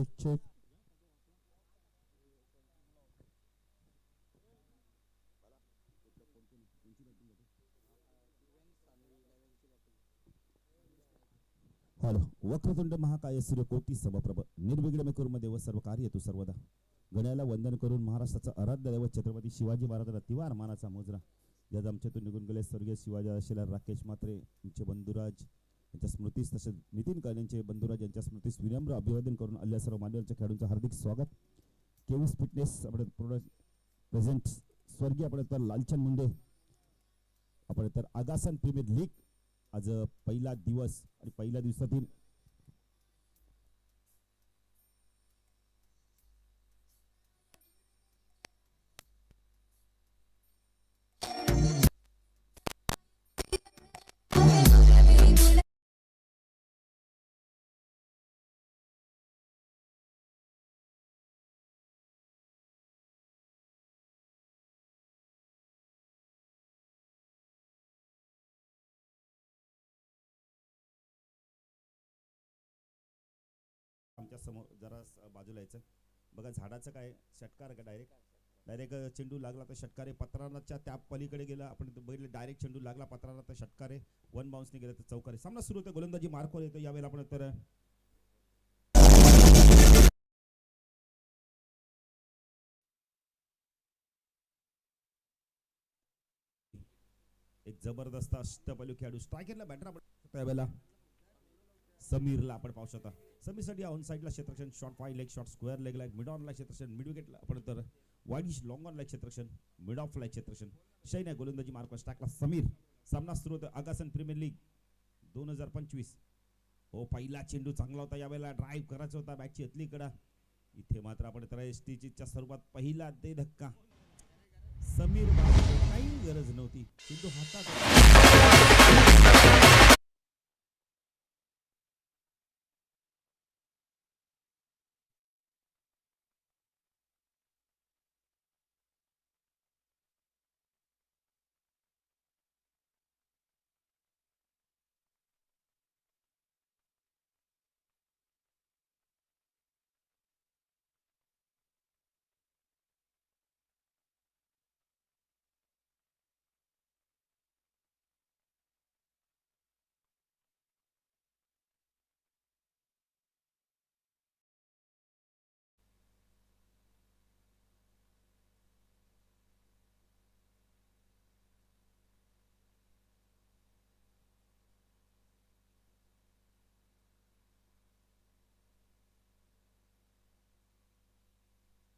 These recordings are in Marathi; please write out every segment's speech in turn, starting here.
check. हॅलो. वक्रतुंड महाकाय सूर्यकोटी समप्रभ निर्विघ्न कुर्मदेव सर्व कार्य तू सर्वदा. गण्याला वंदन करून महाराष्ट्राचा आराध्य दैवत छत्रपती शिवाजी महाराजांना तिवार मानाचा मुजरा. ज्यात आमच्यातून निघून गेले स्वर्गीय शिवाजी आशीला राकेश म्हात्रे यांचे बंधुराज यांच्या स्मृतीस, तसेच नितीन काळेंचे बंधुराज यांच्या स्मृतीस विनम्र अभिवादन करून आल्या सर्व मान्यवरच्या खेळाडूंचं हार्दिक स्वागत. केवीस फिटनेस आपण प्रेझेंट स्वर्गीय आपण तर लालचंद मुंडे आपण तर आगासन प्रीमियर लीग आज पहिला दिवस आणि पहिल्या दिवसातील आमच्या समोर जरा बाजूला यायचं बघा. झाडाचं काय षटकार का डायरेक्ट चेंडू लागला तर षटकारे पत्राराच्या त्या पलीकडे गेला. आपण बघितलं डायरेक्ट चेंडू लागला पत्राला तर षटकारे वन बाउन्सने गेलं तर चौकारे. सामना सुरू होतो. गोलंदाजी मार्कवर येतो यावेळेला आपण तर एक जबरदस्त अष्टपैलू खेळाडू स्ट्रायकरला बॅटर आपण त्यावेळेला समीरला आपण पाहू शकता. समीरसाठी ऑन साईडला क्षेत्ररक्षण, short fine leg, short square leg like, mid ऑनला क्षेत्ररक्षण, मिड विकेटला आपण तर वाईडिश लॉंग ऑन लाईक क्षेत्ररक्षण, मिड ऑफ लाईक क्षेत्ररक्षण. शैन आहे गोलंदाजी मार्कवर स्ट्रायकला समीर. सामना सुरू होतो आगासन प्रीमियर लीग 2025. हो पहिला चेंडू चांगला होता यावेळेला. ड्राईव्ह करायचा होता बॅटची अतली कडा. इथे मात्र आपण तर एसटीच्या स्वरूपात पहिला दे धक्का. समीर काही गरज नव्हती. चेंडू हातात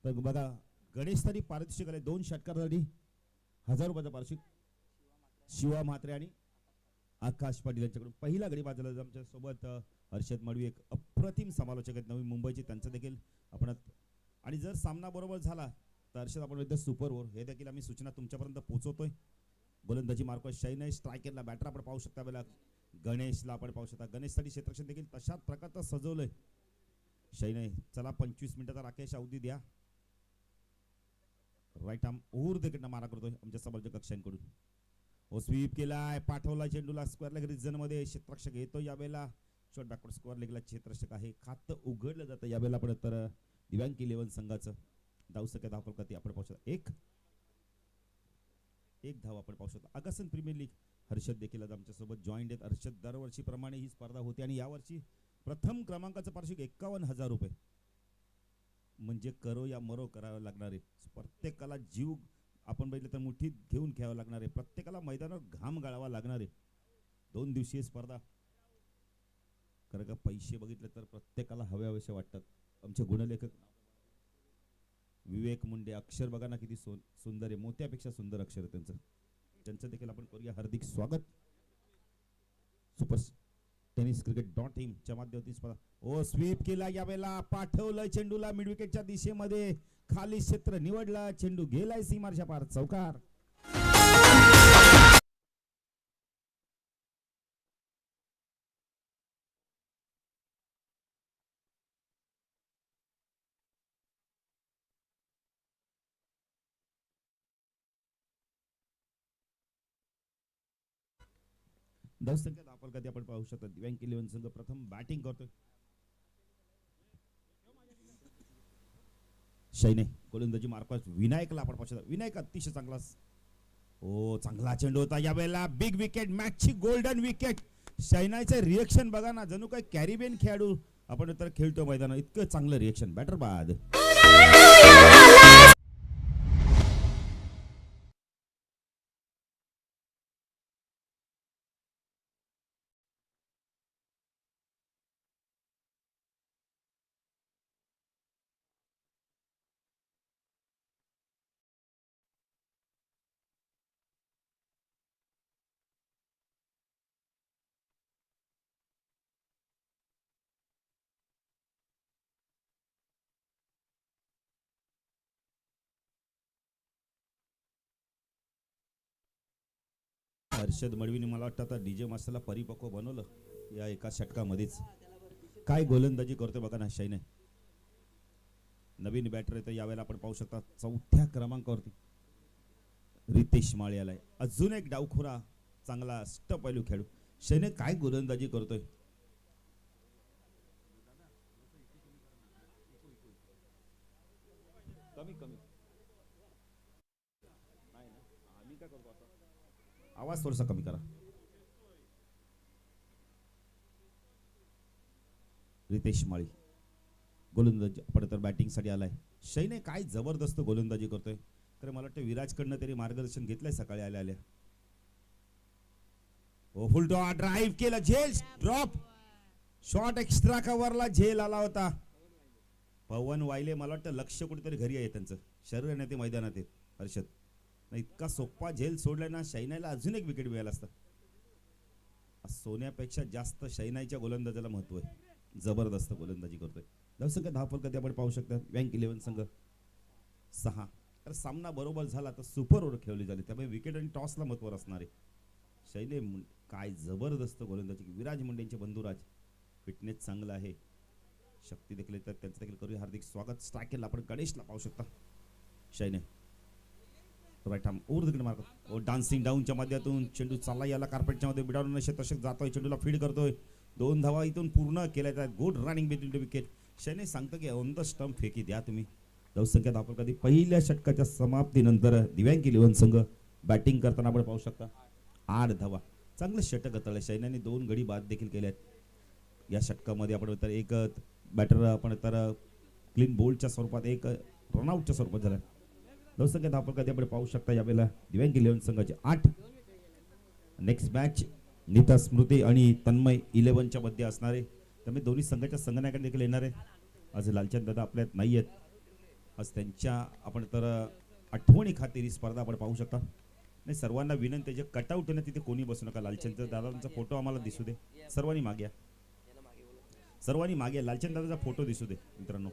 तर बघा. गणेश तरी पारितोषिक आले 2 षटकारासाठी 1000 रुपयाचं पारितोषिक शिवा म्हात्रे आणि आकाश पाटील यांच्याकडून. पहिला गडी बाजूला आमच्या सोबत हर्षद मडवी एक अप्रतिम समालोचक आहेत नवी मुंबईचे, त्यांचं देखील आपण. आणि जर सामना बरोबर झाला तर हर्षद आपण एकदा सुपर ओव्हर हे देखील आम्ही सूचना तुमच्यापर्यंत पोहोचवतोय. गोलंदाजी मार्कवर शैन स्ट्रायकरला बॅटर आपण पाहू शकता. वेळेला गणेशला आपण पाहू शकता. गणेशसाठी क्षेत्ररक्षण देखील तशाच प्रकारचं सजवलंय शैन. चला 25 मिनिटाचा राकेश अवधी द्या. राईट आर्म ओव्हर देखील मारा करतोय आमच्या समोरच्या कक्षांकडून. ओ स्वीप केलाय, पाठवला चेंडूला स्क्वेअर लेग रिजन मध्ये. क्षेत्ररक्षक येतो यावेळेला. शॉर्ट बॅकवर्ड स्क्वेअर लेगला क्षेत्ररक्षक आहे. खातं उघडलं जातं यावेळेला आपण तर दिव्यांग 11 संघाचं धावसंख्या धावफलकाती आपण पाहू शकता. एक धाव आपण पाहू शकता. आगासन प्रीमियर लीग हर्षद देखील आज आमच्या सोबत जॉईंट आहेत. हर्षद दरवर्षीप्रमाणे ही स्पर्धा होते आणि यावर्षी प्रथम क्रमांकाचं पारितोषिक 51,000 रुपये. म्हणजे करो या मरो करावं लागणारे. प्रत्येकाला जीव आपण बघितलं तर मुठीत घेऊन खेळावं लागणारे. प्रत्येकाला मैदानावर घाम गाळावा लागणारे 2 दिवसीय स्पर्धा. खरं का पैसे बघितले तर प्रत्येकाला हवेहवेसे वाटतात. आमचे गुणलेखक विवेक मुंडे. अक्षर बघा ना किती सुंदर आहे. मोत्यापेक्षा सुंदर अक्षर आहे त्यांचं देखील आपण करूया हार्दिक स्वागत. सुपर टेनिस क्रिकेट.in च्या माध्यमातून स्पर्धा. ओ स्वीप केला यावेळेला. पाठवलं चेंडूला मिड विकेटच्या दिशेमध्ये. खाली क्षेत्र निवडला. चेंडू गेलाय सीमारच्या पार चौकार. धावसंख्या धावफलकाती आपण पाहू शकता. दिव्यांग 11 संघ प्रथम बॅटिंग करतोय. शैने गोलंदाजी मार्कवर विनायकला आपण पाहू शकता. विनायक अतिशय चांगला चांगला चेंडू होता यावेळेला. बिग विकेट, मॅचची गोल्डन विकेट. शैनाचं रिएक्शन बघा ना, जणू काय कॅरिबियन खेळाडू आपण तर खेळतो मैदानात. इतकं चांगलं रिएक्शन. बॅटर बाद. हर्षद मडवीने मला वाटतं आता डीजे मास्टरला परिपक्व बनवलं या एका षटकामध्येच. काय गोलंदाजी करतोय बघा ना शैने. नवीन बॅटर येतं यावेळेला आपण पाहू शकता. 4थ्या क्रमांकावरती रितेश माळी आलाय. अजून एक डावखोरा चांगला पैलू खेळू. शैने काय गोलंदाजी करतोय. कमी कमी आम्ही काय करतो आता, आवाज थोडासा कमी करा. रितेश माळी गोलंदाजी आपण तर बॅटिंग साठी आलाय. शैने काय जबरदस्त गोलंदाजी करतोय. तर मला वाटतं विराजकडनं तरी मार्गदर्शन घेतलंय सकाळी आल्या आल्या. फुल ड्राईव्ह केलं, झेल ड्रॉप शॉट एक्स्ट्रा कव्हरला झेल आला होता. पवन वायले मला वाटतं लक्ष कुठेतरी घरी आहे त्यांचं. शरीर नाही ते मैदानात आहेत हर्षद. इतका सोप्पा झेल सोडलाय ना शैनाला अजून एक विकेट मिळाला असता. सोन्यापेक्षा जास्त शैनाच्या गोलंदाजाला महत्व आहे. जबरदस्त गोलंदाजी करतोय. धावसंख्या 10 फलकात आपण पाहू शकता. बँक 11 संघ 6. तर सामना बरोबर झाला तर सुपर ओव्हर खेळली झाली, त्यामुळे विकेट आणि टॉसला महत्व असणार आहे. शैले काय जबरदस्त गोलंदाजी. विराज मुंडेंचे बंधुराज फिटनेस चांगला आहे, शक्ती देखील येतात, त्यांचं देखील करूया हार्दिक स्वागत. स्ट्रायकेला आपण गणेशला पाहू शकता. शैने राईट आर्म ओव्हर तिकडे मारतात. डान्सिंग डाऊनच्या माध्यमातून चेंडू चालला याला कार्पेटच्या मध्ये बिडावून नशे तसेच जातोय. चेंडूला फीड करतोय. 2 धावा इथून पूर्ण केल्या आहेत. Good running between the wicket. शैने सांगतं की ऑन द स्टंप फेकी द्या तुम्ही. धावसंख्या आपण कधी पहिल्या षटकाच्या समाप्तीनंतर दिव्यांग 11 संघ बॅटिंग करताना आपण पाहू शकता 8 धावा. चांगलं षटक हाताळलं शैनाने. 2 गडी बाद देखील केले आहेत या षटकामध्ये. आपण तर एक बॅटर आपण तर क्लीन बोल्डच्या स्वरूपात, एक रनआउटच्या स्वरूपात झाला. धावसंख्या आपण कधी आपण पाहू शकता यावेळेला दिव्यांग 11 संघाचे 8. नेक्स्ट मॅच नीता स्मृती आणि तन्मय 11च्या मध्ये असणार आहे. त्यामुळे दोन्ही संघाच्या संघनायकांनी देखील येणार आहे. आज लालचंद दादा आपल्यात नाही आहेत. आज त्यांच्या आपण तर आठवणी खातीर ही स्पर्धा आपण पाहू शकता. नाही सर्वांना विनंती आहे, कटआउट आहे तिथे कोणी बसू नका. लालचंद दादांचा फोटो आम्हाला दिसू दे. सर्वांनी मागे, सर्वांनी मागे लालचंद दादाचा फोटो दिसू दे मित्रांनो.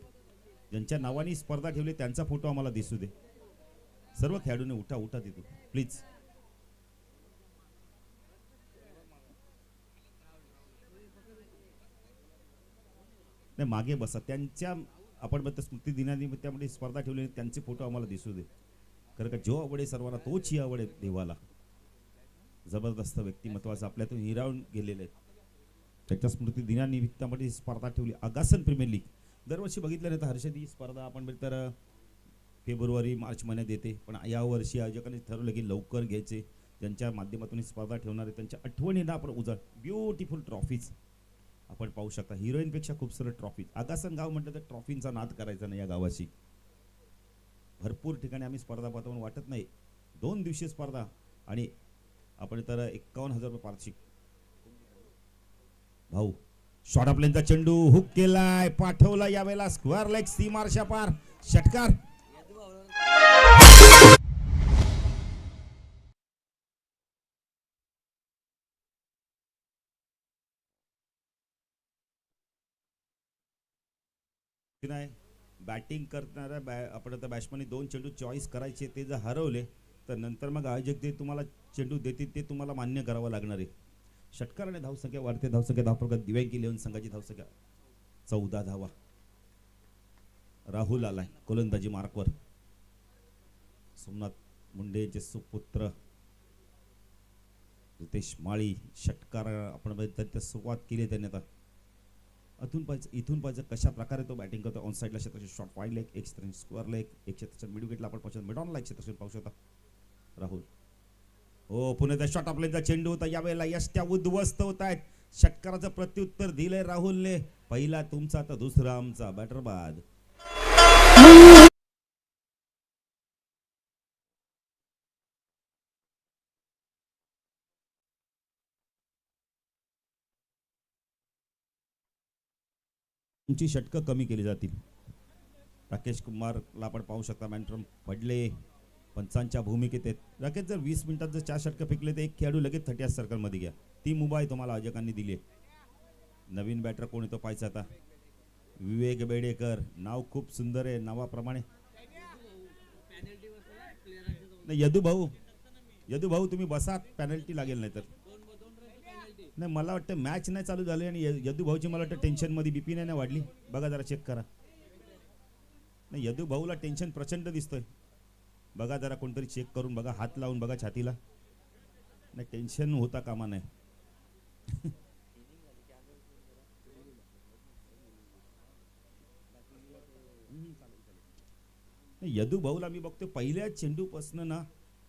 ज्यांच्या नावाने स्पर्धा ठेवली त्यांचा फोटो आम्हाला दिसू दे. सर्व खेळाडूंनी उठा उठा तिथून प्लीज. नाही मागे बसा. त्यांच्या आपण स्मृती दिनानिमित्तामध्ये स्पर्धा ठेवली त्यांचे फोटो आम्हाला दिसू दे. खरं का जो आवडे सर्वांना तोच ही आवडे देवाला. जबरदस्त व्यक्तिमत्वाचं आपल्यातून हिरावून गेलेले आहेत. त्याच्या स्मृती दिनानिमित्तामध्ये स्पर्धा ठेवली. अगासन प्रीमियर लीग दरवर्षी बघितलं नाही तर हर्षद ही स्पर्धा आपण तर फेब्रुवारी मार्च महिन्यात येते, पण यावर्षी आयोजकांनी ठरवलं की लवकर घ्यायचे. ज्यांच्या माध्यमातून स्पर्धा ठेवणार आहे त्यांच्या आठवणींना आपण उजाळ. ब्युटिफुल ट्रॉफीज आपण पाहू शकता. हिरोईनपेक्षा खूपसारं ट्रॉफी. आगासन गाव म्हटलं तर ट्रॉफींचा नाद करायचा नाही या गावाशी. भरपूर ठिकाणी आम्ही स्पर्धा पाहतो पण वाटत नाही. 2 दिवसीय स्पर्धा आणि आपण तर 51,000 रुपये पारितोषिक. भाऊ शॉर्ट आपल्यांचा चेंडू हुक केलाय, पाठवला यावेळेला स्क्वेअर लेग सीमारच्या पार. षटकार नाही. बॅटिंग करणाऱ्या आपण तर बॅट्समनने 2 चेंडू चॉईस करायचे. ते जर हरवले तर नंतर मग आयोजक ते तुम्हाला चेंडू देतील ते तुम्हाला मान्य करावं लागणार आहे. षटकाराने धावसंख्या वाढते. धावसंख्या धावप्रगत दिव्यांग 11 संघाची धावसंख्या 14 धावा. राहुल आलाय गोलंदाजी मार्कवर. सोमनाथ मुंडे यांचे सुपुत्र रितेश माळी षटकार आपण सुरुवात केली त्यांनी. आता इथून पाहिजे कशा प्रकारे तो बॅटिंग करतो. ऑन साईडला क्षेत्र शॉट वाईड लेग, एक क्षेत्र स्क्वेअर लेग, एक क्षेत्र मिड विकेटला आपण पाहू शकतो. मिड ऑनला एक क्षेत्र पाहू शकता. राहुल हो पुण्याचा शॉट आपल्याचा चेंडू होता. यावेळेला यष्ट्या उद्ध्वस्त होत आहेत. षटकाराचं प्रत्युत्तर दिलंय राहुलने. पहिला तुमचा तर दुसरा आमचा. बॅटर बाद. तुमची षटकं कमी केली जातील. राकेश कुमारला आपण पाहू शकता. मॅन्ट्रम पडले पंचांच्या भूमिकेत आहेत. राकेश जर 20 मिनिटात जर 4 षटकं फेकले तर एक खेळाडू लगेच 30 सर्कलमध्ये घ्या. ती मुबाई तुम्हाला अजकांनी दिली. नवीन बॅटर कोण येतो पाहायचं आता. विवेक बेडेकर नाव खूप सुंदर आहे. नावाप्रमाणे नाही यदू भाऊ तुम्ही बसा. पॅनल्टी लागेल नाही तर. नाही मला वाटतं मॅच नाही चालू झाली आणि यदू भाऊची मला वाटतं टेन्शन मध्ये बीपी नाही वाढली. बघा जरा चेक करा. नाही यदू भाऊला टेन्शन प्रचंड दिसतोय. बघा जरा कोणतरी चेक करून बघा. हात लावून बघा छातीला. नाही टेन्शन होता कामा नाही. यदू भाऊला मी बघतो पहिल्या चेंडूपासून ना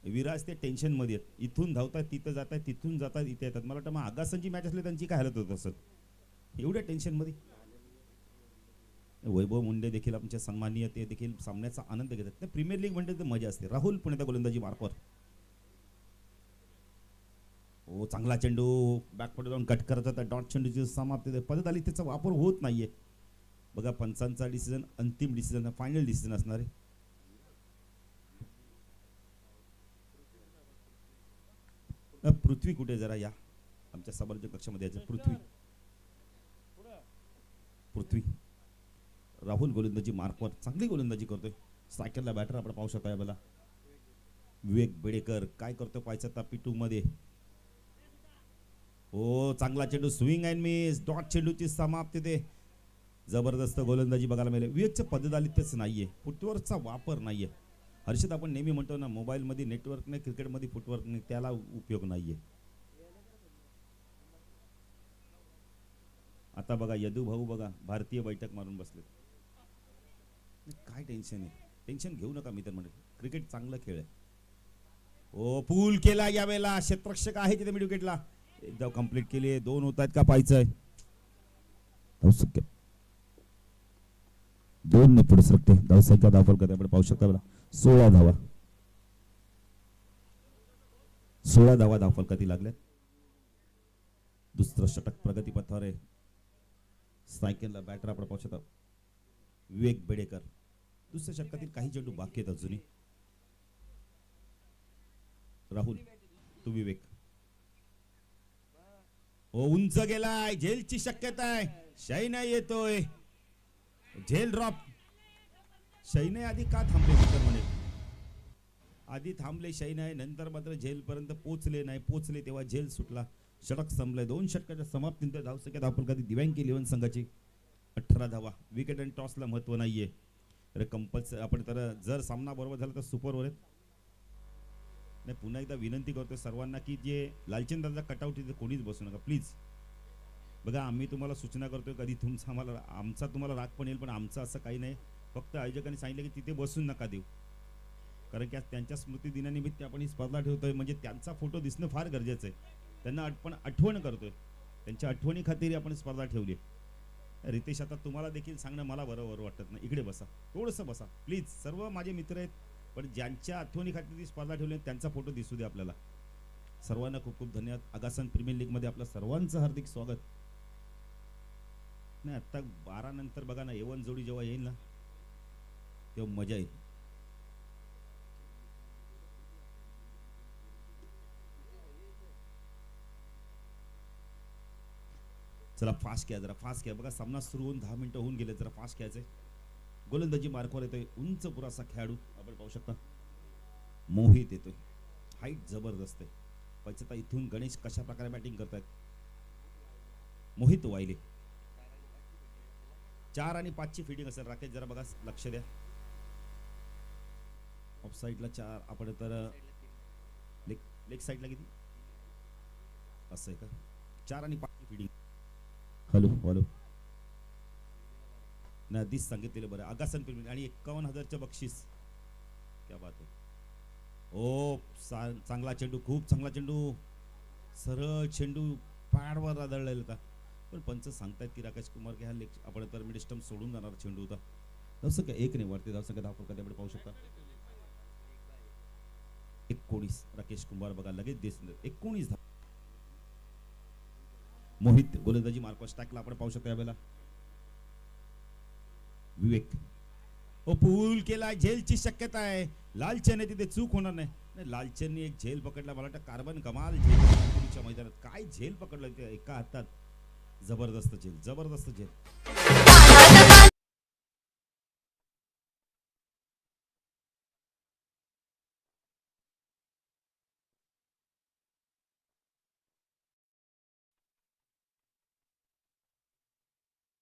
विराज ते टेन्शन मध्ये आहेत. इथून धावतात तिथं जातात, तिथून जातात इथे येतात. मला वाटतं मग आगासांची मॅच असली त्यांची काय हालत होत असत एवढ्या टेन्शन मध्ये. वैभव मुंडे देखील आमच्या सन्माननीय ते देखील सामन्याचा आनंद घेतात. प्रीमियर लीग म्हणजे मजा असते. राहुल पुण्याच्या गोलंदाजी मार्कवर. हो चांगला चेंडू बॅकफुट जाऊन कट करत होता. डॉट चेंडूची समाप्ती पद्धत आली. त्याचा वापर होत नाहीये. बघा पंचांचा डिसिजन अंतिम डिसिजन फायनल डिसिजन असणार आहे. पृथ्वी कुठे जरा या आमच्या समोरच्या कक्षामध्ये यायचं. पृथ्वी राहुल गोलंदाजी मार्कवर चांगली गोलंदाजी करतोय. सायकलला बॅटर आपण पाहू शकता. याला विवेक बेडेकर काय करतोय पाहायचं आता. P2 मध्ये हो चांगला चेंडू स्विंग अँड मिस. डॉट चेंडूची समाप्ती ते जबरदस्त गोलंदाजी बघायला मिळेल. विवेकचं पद्धत आली तेच नाहीये. फुटवर्कचा वापर नाहीये. हर्षद आपण नेहमी म्हणतो ना मोबाईल मध्ये नेटवर्क नाही, क्रिकेटमध्ये फुटवर्क नाही. त्याला उपयोग नाहीये. आता बघा यदू भाऊ बघा भारतीय बैठक मारून बसले. काय टेन्शन आहे. टेन्शन घेऊ नका मित्र म्हणजे क्रिकेट चांगला खेळ आहे. ओ पूल केला यावेळेला. क्षेत्ररक्षक आहे तिथे मिड विकेटला. एकदा कंप्लीट केली. 2 होत आहेत का पाहायचंय. 2 ने पुढे सरकते. धावसंख्या दाखल करते आपण पाहू शकता. बघा 16 धावा. 16 धावा धावफलकाती लागल्यात. दुसरं षटक प्रगतीपथावर आहे. सायकलला बॅटर आपण पाहू शकता विवेक बेडेकर. दुसऱ्या षटकातील काही चेंडू बाकी आहेत अजूनही. राहुल तू विवेक. हो उंच गेलाय. झेलची शक्यता आहे. शैना येतोय. झेल ड्रॉप. शैने आधी का थांबले मित्र म्हणे. आधी थांबले शैन आहे. नंतर मात्र झेल पर्यंत पोहोचले नाही. पोहोचले तेव्हा झेल सुटला. षटक संपले. 2 षटकाच्या समाप्तीनंतर धावसंख्या धावफलकाती दिव्यांग इलेव्हन संघाची 18 धावा. विकेट अँड टॉसला महत्व नाहीये. अरे कंपल्सरी आपण तर जर सामना बरोबर झाला तर सुपरवर आहेत. नाही पुन्हा एकदा विनंती करतोय सर्वांना की जे लालचंदाचा कटआउट तिथे कोणीच बसू नका प्लीज. बघा आम्ही तुम्हाला सूचना करतोय कधी तुमचा आमचा तुम्हाला राग पण येईल पण आमचं असं काही नाही. फक्त आयोजकांनी सांगितलं की तिथे बसून नका देऊ. कारण की आज त्यांच्या स्मृती दिनानिमित्त आपण ही स्पर्धा ठेवतोय. म्हणजे त्यांचा फोटो दिसणं फार गरजेचं आहे. त्यांना आपण आठवण करतोय. त्यांच्या आठवणी खातीर आपण स्पर्धा ठेवली. रितेश आता तुम्हाला देखील सांगणं मला बरोबर वाटत नाही. इकडे बसा थोडंसं बसा प्लीज. सर्व माझे मित्र आहेत पण ज्यांच्या आठवणी खातीर ती स्पर्धा ठेवली त्यांचा फोटो दिसू दे आपल्याला. सर्वांना खूप खूप धन्यवाद. आगासन प्रीमियर लीग मध्ये आपलं सर्वांचं हार्दिक स्वागत. नाही आता 12 नंतर बघा ना A1 जोडी जेव्हा येईल ना तेव्हा मजा येईल. चला फास्ट घ्या. जरा फास्ट घ्या. बघा सामना सुरू होऊन 10 मिनिटं होऊन गेले. जरा फास्ट घ्यायचंय. गोलंदाजी मार्कवर येतोय उंच पुरासा खेळाडू आपण पाहू शकता. मोहित येतोय. हाईट जबरदस्त आहे. पाहिजे तर इथून गणेश कशा प्रकारे बॅटिंग करतायत. मोहित वाहिले 4 आणि 5 ची फिल्डिंग असेल. राकेश जरा बघा लक्ष द्या. ऑफ साईडला 4 आपण तर लेग साईडला किती असं आहे का. 4 आणि 5 ची फिल्डिंग. हॅलो हॅलो नाही आधीच सांगितलेलं बरं. आगासन प्रेमी आणि 51,000चं बक्षीस. क्या बात आहे. ओ चांगला चेंडू, खूप चांगला चेंडू, सरळ चेंडू पॅडवर आदळलेला होता. पण पंच सांगतायत की राकेश कुमार की हा आपण तर मिड स्टंप सोडून जाणार चेंडू होता. तसं काय एक नाही, वरती धावसंख्या धाव आपण पाहू शकता 19. राकेश कुमार बघा लगेच दिसून 19 धाव. मोहित गोलंदाजी मार्कॉस टॅकला आपण पाहू शकता यावेळेला. विवेक ओ पूल केला, झेलची शक्यता आहे. लालचन तिथे चूक होणार नाही. लालचननी एक झेल पकडला, मला वाटतं कार्बन कमाल झेल मैदानात. काय झेल पकडलं ते एका हातात. जबरदस्त झेल, जबरदस्त झेल.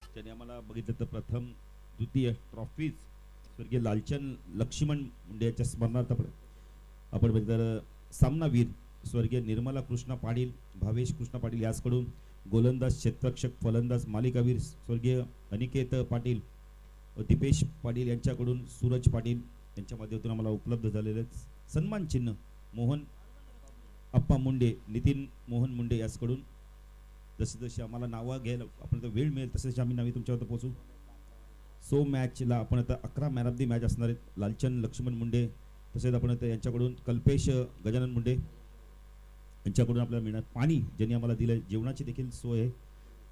त्याने आम्हाला बघितलं तर प्रथम द्वितीय ट्रॉफीज स्वर्गीय लालचंद लक्ष्मण मुंडे यांच्या स्मरणार्थ आपण बघितलं. सामनावीर स्वर्गीय निर्मला कृष्णा पाटील, भावेश कृष्णा पाटील याचकडून. गोलंदाज क्षेत्ररक्षक फलंदाज मालिकावीर स्वर्गीय अनिकेत पाटील, दीपेश पाटील यांच्याकडून सूरज पाटील यांच्या माध्यमातून आम्हाला उपलब्ध झालेले सन्मान चिन्ह मोहन अप्पा मुंडे, नितीन मोहन मुंडे याचकडून. जसे जसे आम्हाला नावं घ्यायला आपण वेळ मिळेल तसे आम्ही नावे तुमच्यावर पोहोचू. सो मॅचला आपण आता 11 मॅन ऑफ दी मॅच असणार आहेत. लालचंद लक्ष्मण मुंडे, तसेच आपण आता यांच्याकडून कल्पेश गजानन मुंडे यांच्याकडून आपल्याला मिळणार पाणी, ज्यांनी आम्हाला दिलं. जेवणाची देखील सोय आहे.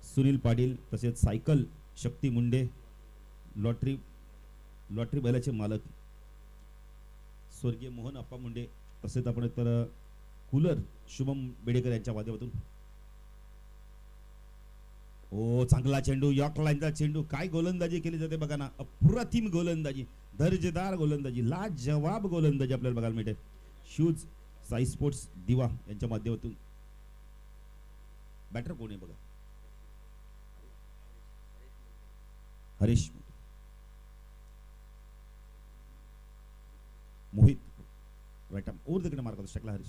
सुनील पाटील, तसेच सायकल शक्ती मुंडे, लॉटरी बैलाचे मालक स्वर्गीय मोहन अप्पा मुंडे, तसेच आपण तर कूलर शुभम बेडेकर यांच्या माध्यमातून. ओ चांगला चेंडू, यॉर्क लाईनचा चेंडू. काय गोलंदाजी केली जाते बघा ना, अप्रतिम गोलंदाजी, दर्जेदार गोलंदाजी, लाजवाब गोलंदाजी आपल्याला बघायला मिळते. शूज साई स्पोर्ट्स दिवा यांच्या माध्यमातून. बॅटर कोण आहे बघा, Harish Mohit. Right arm over तिकडे मार्क होता शकला हरीश.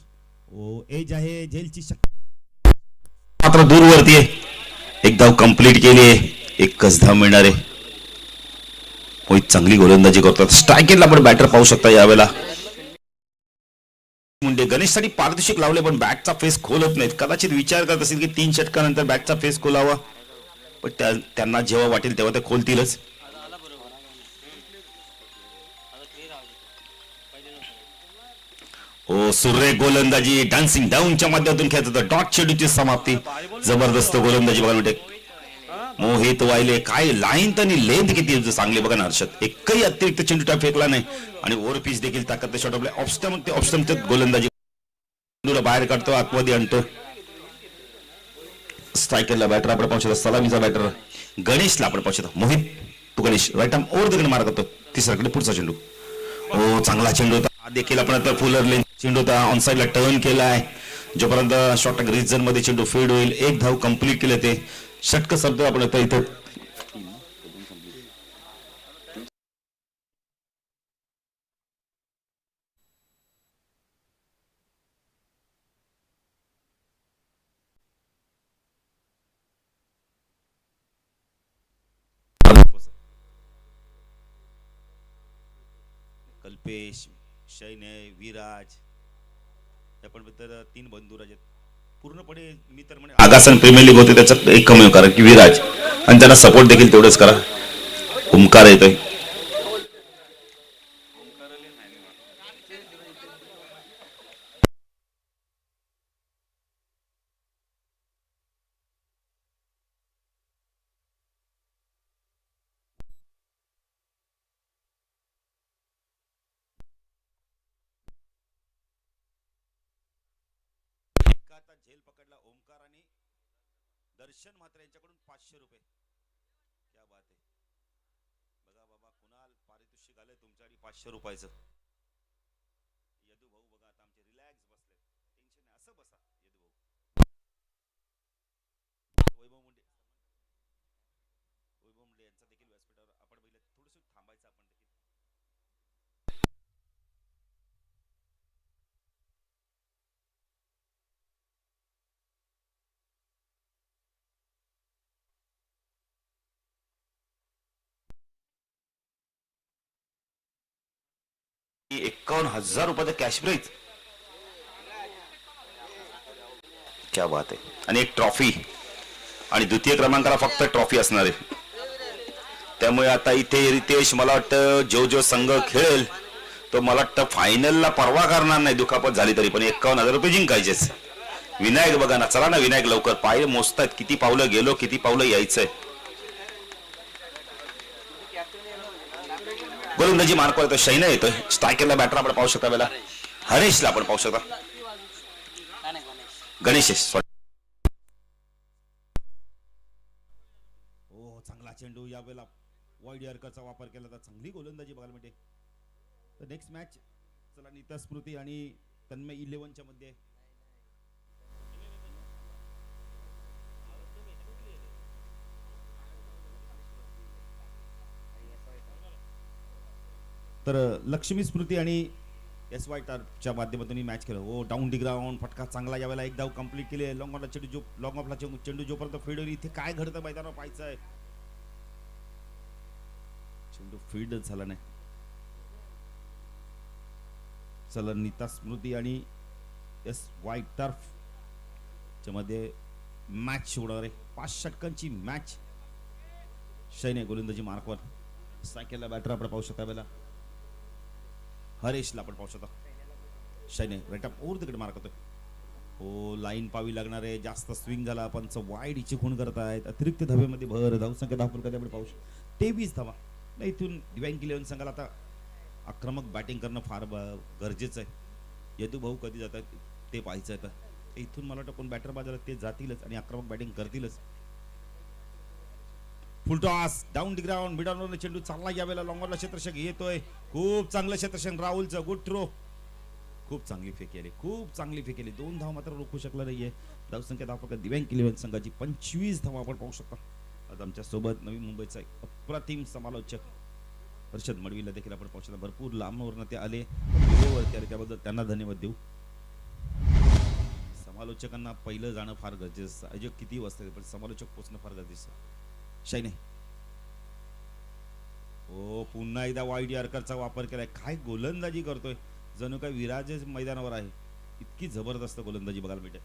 ओ एज आहे, झेलची शक्य मात्र दूरवरती आहे. एक धाव कंप्लीट केली आहे, एकच धाव मिळणार आहे. मोहित चांगली गोलंदाजी करतात. स्ट्रायकेटला आपण बॅटर पाहू शकता यावेळेला. मुंडे गणेशसाठी पारितोषिक लावले पण बॅटचा फेस खोलत नाहीत. कदाचित विचार करत असेल की 3 षटकानंतर बॅटचा फेस खोलावा, पण त्यांना जेव्हा वाटेल तेव्हा ते खोलतीलच. ओ सुरेख गोलंदाजी, डान्सिंग डाऊनच्या माध्यमातून खेळत होता. डॉट चेंडूची समाप्ती, जबरदस्त गोलंदाजी बघा मिळते. मोहित वायले, काय लाईन त्यांनी लेंथ किती चांगली बघा ना हर्षद. एकही अतिरिक्त चेंडू त्या फेकला नाही आणि ओव्हर पिच देखील ताकद शॉट आपल्या ऑप्स्टमच्या गोलंदाजी बाहेर काढतो, आतमध्ये आणतो. स्ट्रायकरला बॅटर आपण पाहू शकतो. सलामीचा बॅटर गणेशला आपण पाहू शकतो. Mohit to Ganesh right arm over the मार करतो. तिसऱ्याकडे पुढचा चेंडू. हो चांगला चेंडू होता. हा देखील आपण आता फुलर लेन चेंडू होता, ऑन साईडला टर्न केलाय. जोपर्यंत शॉर्ट रिजन मध्ये चेंडू फेड होईल, एक धाव कंप्लीट केले ते षटक शब्द आपण आता इथं. कल्पेश, शैन्य, विराज आपण तर 3 बंधू आहेत पूर्णपणे. मी तर म्हणे आगासन प्रीमियर लीग होते त्याचं एक कमी करा की विराज, आणि त्यांना सपोर्ट देखील तेवढंच करा. ओमकार येतोय. झेल पकडला ओमकार आणि दर्शन मात्र यांच्याकडून 500 रुपये. क्या बात आहे. बघा बाबा कुणाल पारितोषिक आलंय तुमच्यासाठी 500 रुपयाचं. यदू भाऊ बघा आता आमचे रिलॅक्स बसले, टेन्शन नाही, असं बसा यदू भाऊ. वैभव मुंडे, यांचा देखील व्यासपीठावर आपण बघितलं. थोडंसं थांबायचं आपण देखील. 51,000 रुपयाचं कॅश प्राईज. क्या बात आहे. आणि एक ट्रॉफी आणि द्वितीय क्रमांकाला फक्त ट्रॉफी असणार आहे. त्यामुळे आता इथे रितेश मला वाटतं जो संघ खेळेल तो मला वाटतं फायनलला परवा करणार नाही दुखापत झाली तरी, पण 51,000 रुपये जिंकायचेच. विनायक बघा ना, चला ना विनायक लवकर, पाय मोजतायत किती पावलं गेलो किती पावलं यायचंय. गोलंदाजी मार्क येतोय, शैना येतोय, स्ट्रायकरला बॅटर आपण पाहू शकता, वेळेला हरेशला आपण पाहू शकता, गणेश. हो चांगला चेंडू, या वेळेला वाईड यॉर्करचा वापर केला तर चांगली गोलंदाजी बघायला मिळते. तर नेक्स्ट मॅच चला नीता स्मृती आणि तन्मय 11च्या मध्ये. तर लक्ष्मी स्मृती आणि SY टारच्या माध्यमातून ही मॅच केलं. हो डाऊन डी ग्राउंड, फटका चांगला, यावेळेला एक धाव कंप्लीट केली. लॉंग ऑफला चेंडू, लॉंग ऑफला चेंडू जोपर्यंत फीड होईल, इथे काय घडतं मैदानावर पाहायचं आहे. चेंडू फीडच झाला नाही. चला नीता स्मृती आणि SY टर्फच्या मध्ये मॅच होणार आहे. 5 षटकांची मॅच. शैने गोलंदाजी मार्कवर, सायकलला बॅटर आपण पाहू शकता, वेळेला हरेशला आपण पाहू शकता. शैने राईट अप ओव्हर तिकडे मार्क होतोय. हो लाईन पावी लागणार आहे, जास्त स्विंग झाला, पंच वाईड इचे खूण करतायत. अतिरिक्त धाब्यामध्ये भर, धावसंख्या 10 फलकात आपण पाहू शकतो 23 धावा. नाही इथून दिव्यांग 11 संघाला आता आक्रमक बॅटिंग करणं फार गरजेचं आहे. यदू भाऊ कधी जातात ते पाहायचं आहे. तर इथून मला वाटतं कोण बॅटर बाजारात ते जातीलच आणि आक्रमक बॅटिंग करतीलच. फुल toss, down D ground, mid on चेंडू चांगला, यावेळेला लॉंगॉनला क्षेत्ररक्षक येतोय. खूप चांगलं क्षेत्ररक्षण राहुलचं, गुड थ्रो, खूप चांगली फेक केली, खूप चांगली फेक केली. 2 धाव मात्र रोखू शकला नाहीये. धावसंख्या 10 फलकात दिव्यांग 11 संघाची 25 धावा आपण पाहू शकता. आज आमच्या सोबत नवी मुंबईचा एक अप्रतिम समालोचक हर्षद मडवीला देखील आपण पाहू शकता. भरपूर लांबवरनं ते आले, व्हिडिओवरती आले, त्याबद्दल त्यांना धन्यवाद देऊ. समालोचकांना पहिलं जाणं फार गरजेचं, आयोजक किती वाजता पण समालोचक पोचणं फार गरजेचं. शैने हो पुन्हा एकदा वाईड यॉर्करचा वापर केलाय. काय गोलंदाजी करतोय, जणू काय विराज मैदानावर आहे. इतकी जबरदस्त गोलंदाजी बघायला मिळते.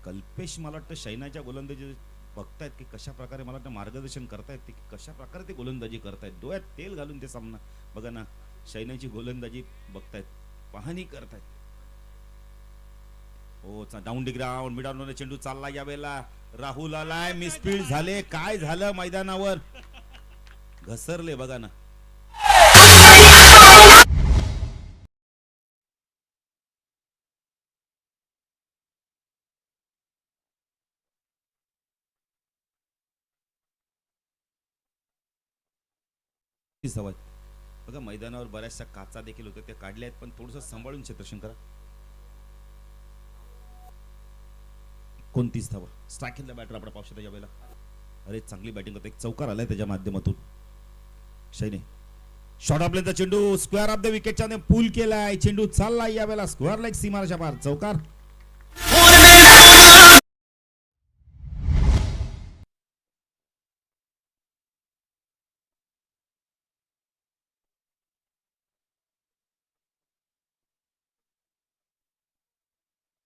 कल्पेश मला वाटतं शैनाच्या गोलंदाजी बघतायत की कशा प्रकारे, मला वाटतं मार्गदर्शन करतायत ते की कशा प्रकारे ते गोलंदाजी करतायत. डोळ्यात तेल घालून ते सामना बघा ना, शैनाची गोलंदाजी बघतायत, पाहणी करतायत. हो down D ground, mid on चेंडू चालला, यावेळेला राहुल आलाय, मिसफील्ड झाले. काय झालं मैदानावर, घसरले बघा ना. सवय बघा, मैदानावर बऱ्याचशा काचा देखील होत्या, त्या काढल्या आहेत, पण थोडस सांभाळून क्षेत्ररक्षण करा. 29 धावा. स्ट्रायकिंगला बॅटर आपण पाहू शकता यावेळेला. अरे चांगली बॅटिंग होते, एक चौकार आलाय त्याच्या माध्यमातून. शैने शॉर्ट ऑफलेनचा चेंडू स्क्वेअर ऑफ द विकेटच्या पूल केलाय, चेंडू चालला, यावेळेला स्क्वेअर लेग सीमाच्या पार, चौकार.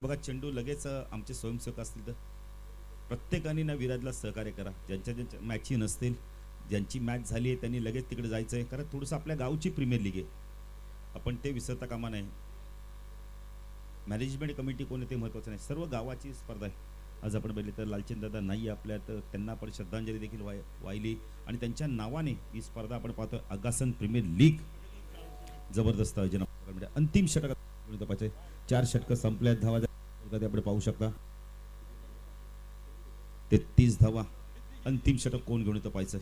बघा चेंडू लगेच आमचे स्वयंसेवक असतील तर प्रत्येकाने ना विराजला सहकार्य करा. ज्यांच्या मॅची नसतील, ज्यांची मॅच झाली आहे त्यांनी लगेच तिकडे जायचं आहे, कारण थोडंसं आपल्या गावची प्रीमियर लीग आहे, आपण ते विसरता कामा नये. मॅनेजमेंट कमिटी कोण आहे ते महत्त्वाचं नाही, सर्व गावाची स्पर्धा आहे. आज आपण बघितलं तर लालचंद दादा नाही आपल्या, तर त्यांना आपण श्रद्धांजली देखील वाहिली आणि त्यांच्या नावाने ही स्पर्धा आपण पाहतोय. अगासन प्रीमियर लीग जबरदस्त आयोजन. अंतिम षटकात 4 षटकं संपल्यात, धावा आपण पाहू शकता 33 धावा. अंतिम षटक कोण घेऊन येतं पाहायचं.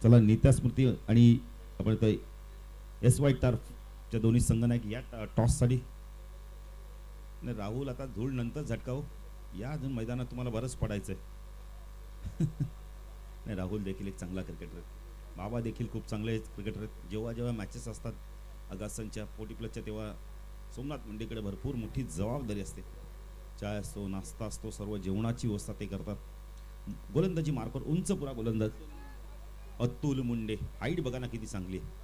चला नीता स्मृती आणि आपण SY टार्फच्या दोन्ही संघनायक या टॉस साठी. राहुल आता धूळ नंतर झटकाव, या अजून मैदानात तुम्हाला बरंच पडायचंय. नाही राहुल देखील एक चांगला क्रिकेटर आहे, बाबा देखील खूप चांगले क्रिकेटर आहेत. जेव्हा जेव्हा मॅचेस असतात अगासनच्या 40+च्या, तेव्हा सोमनाथ मंडीकडे भरपूर मोठी जबाबदारी असते. चाय असतो, नाश्ता असतो, सर्व जेवणाची व्यवस्था ते करतात. गोलंदाजी मार्कवर उंच पुरा गोलंदाज अतुल मुंडे, हाईट बघा ना किती चांगली आहे.